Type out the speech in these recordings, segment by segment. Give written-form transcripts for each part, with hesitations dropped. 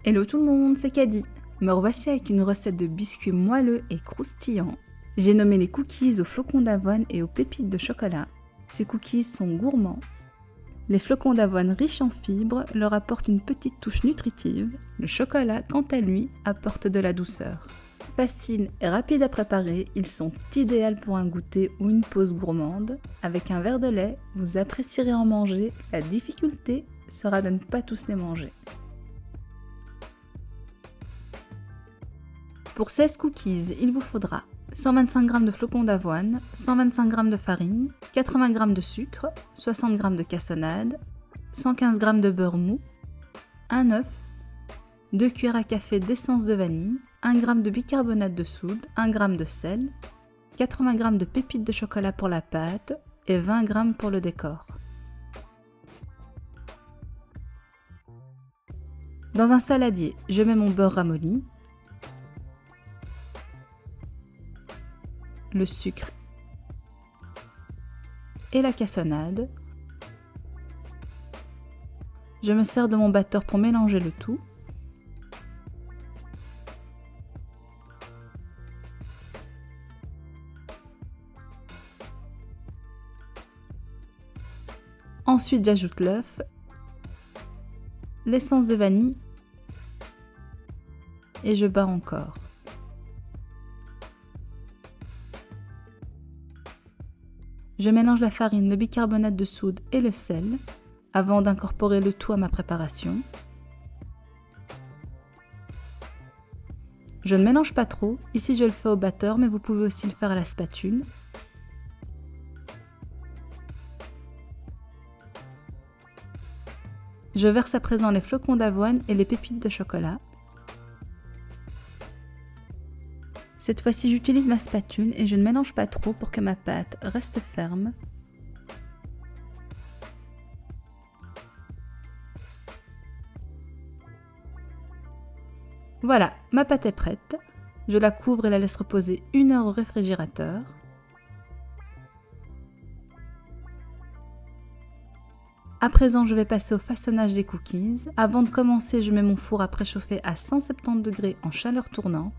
Hello tout le monde, c'est Caddy. Me revoici avec une recette de biscuits moelleux et croustillants. J'ai nommé les cookies aux flocons d'avoine et aux pépites de chocolat. Ces cookies sont gourmands. Les flocons d'avoine riches en fibres leur apportent une petite touche nutritive. Le chocolat, quant à lui, apporte de la douceur. Faciles et rapides à préparer, ils sont idéaux pour un goûter ou une pause gourmande. Avec un verre de lait, vous apprécierez en manger. La difficulté sera de ne pas tous les manger. Pour 16 cookies, il vous faudra 125 g de flocons d'avoine, 125 g de farine, 80 g de sucre, 60 g de cassonade, 115 g de beurre mou, un œuf, 2 cuillères à café d'essence de vanille, 1 g de bicarbonate de soude, 1 g de sel, 80 g de pépites de chocolat pour la pâte et 20 g pour le décor. Dans un saladier, je mets mon beurre ramolli, le sucre et la cassonade. Je me sers de mon batteur pour mélanger le tout. Ensuite, j'ajoute l'œuf, l'essence de vanille et je bats encore. Je mélange la farine, le bicarbonate de soude et le sel avant d'incorporer le tout à ma préparation. Je ne mélange pas trop, ici je le fais au batteur mais vous pouvez aussi le faire à la spatule. Je verse à présent les flocons d'avoine et les pépites de chocolat. Cette fois-ci, j'utilise ma spatule et je ne mélange pas trop pour que ma pâte reste ferme. Voilà, ma pâte est prête. Je la couvre et la laisse reposer 1 heure au réfrigérateur. À présent, je vais passer au façonnage des cookies. Avant de commencer, je mets mon four à préchauffer à 170 degrés en chaleur tournante.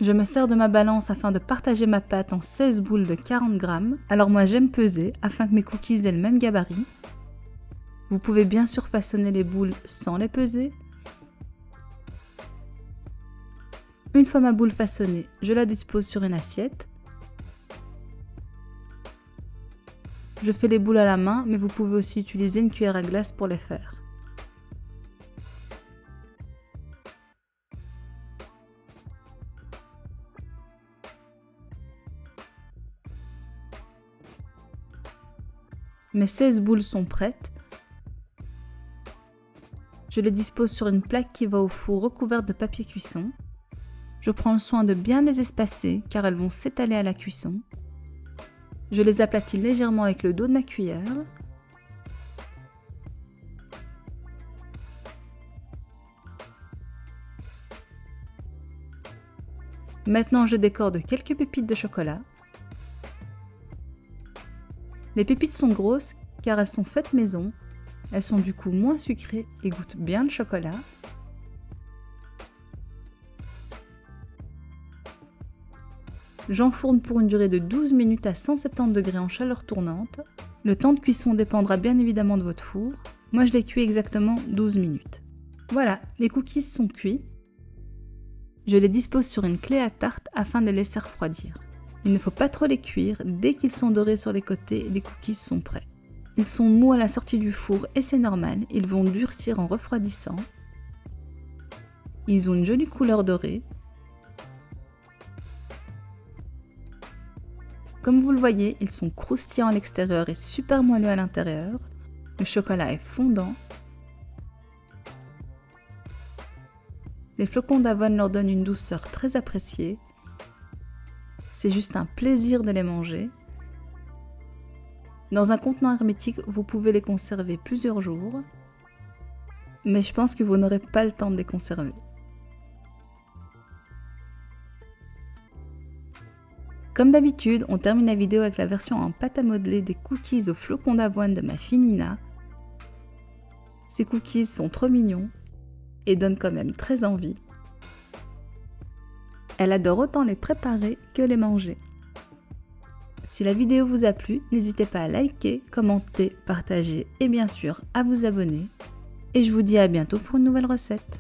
Je me sers de ma balance afin de partager ma pâte en 16 boules de 40 g. Alors moi j'aime peser afin que mes cookies aient le même gabarit. Vous pouvez bien sûr façonner les boules sans les peser. Une fois ma boule façonnée, je la dispose sur une assiette. Je fais les boules à la main, mais vous pouvez aussi utiliser une cuillère à glace pour les faire. Mes 16 boules sont prêtes. Je les dispose sur une plaque qui va au four recouverte de papier cuisson. Je prends le soin de bien les espacer car elles vont s'étaler à la cuisson. Je les aplatis légèrement avec le dos de ma cuillère. Maintenant, je décore de quelques pépites de chocolat. Les pépites sont grosses car elles sont faites maison. Elles sont du coup moins sucrées et goûtent bien le chocolat. J'enfourne pour une durée de 12 minutes à 170 degrés en chaleur tournante. Le temps de cuisson dépendra bien évidemment de votre four. Moi je les cuis exactement 12 minutes. Voilà, les cookies sont cuits. Je les dispose sur une clé à tarte afin de les laisser refroidir. Il ne faut pas trop les cuire, dès qu'ils sont dorés sur les côtés, les cookies sont prêts. Ils sont mous à la sortie du four et c'est normal, ils vont durcir en refroidissant. Ils ont une jolie couleur dorée. Comme vous le voyez, ils sont croustillants à l'extérieur et super moelleux à l'intérieur. Le chocolat est fondant. Les flocons d'avoine leur donnent une douceur très appréciée. C'est juste un plaisir de les manger. Dans un contenant hermétique, vous pouvez les conserver plusieurs jours. Mais je pense que vous n'aurez pas le temps de les conserver. Comme d'habitude, on termine la vidéo avec la version en pâte à modeler des cookies aux flocons d'avoine de ma fille Nina. Ces cookies sont trop mignons. et donnent quand même très envie. Elle adore autant les préparer que les manger. Si la vidéo vous a plu, n'hésitez pas à liker, commenter, partager et bien sûr à vous abonner. Et je vous dis à bientôt pour une nouvelle recette.